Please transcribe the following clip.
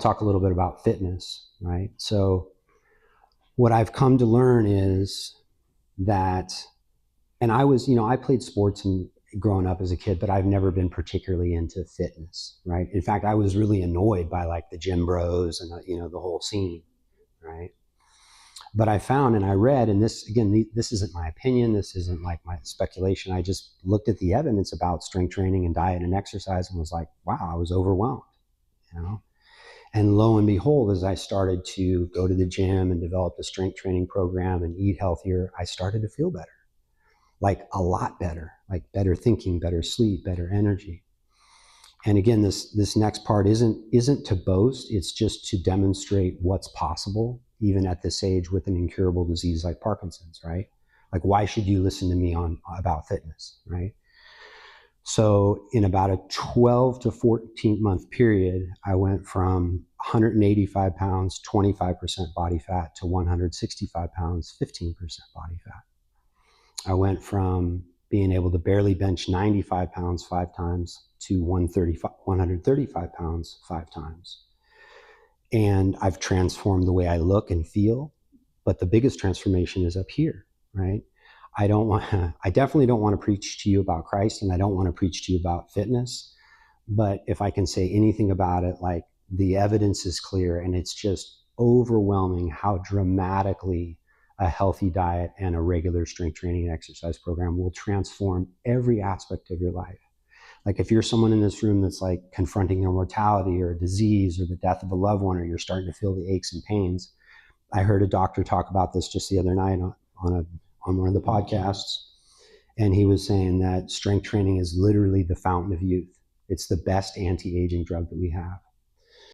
talk a little bit about fitness, right? So what I've come to learn is that, and I played sports and growing up as a kid, but I've never been particularly into fitness, right? In fact, I was really annoyed by like the gym bros and the whole scene, right? But I found and I read, and this again, this isn't my opinion, this isn't like my speculation. I just looked at the evidence about strength training and diet and exercise and was like, wow, I was overwhelmed, you know. And lo and behold, as I started to go to the gym and develop a strength training program and eat healthier, I started to feel better, like a lot better, like better thinking, better sleep, better energy. And again, this next part isn't to boast, it's just to demonstrate what's possible even at this age with an incurable disease like Parkinson's, right? Like, why should you listen to me about fitness, right? So in about a 12 to 14 month period, I went from 185 pounds, 25% body fat, to 165 pounds, 15% body fat. I went from being able to barely bench 95 pounds 5 times to 135 pounds 5 times. And I've transformed the way I look and feel. But the biggest transformation is up here, right? I definitely don't want to preach to you about Christ, and I don't want to preach to you about fitness. But if I can say anything about it, like, the evidence is clear, and it's just overwhelming how dramatically a healthy diet and a regular strength training and exercise program will transform every aspect of your life. Like, if you're someone in this room that's like confronting a mortality or a disease or the death of a loved one, or you're starting to feel the aches and pains. I heard a doctor talk about this just the other night on one of the podcasts, and he was saying that strength training is literally the fountain of youth. It's the best anti-aging drug that we have.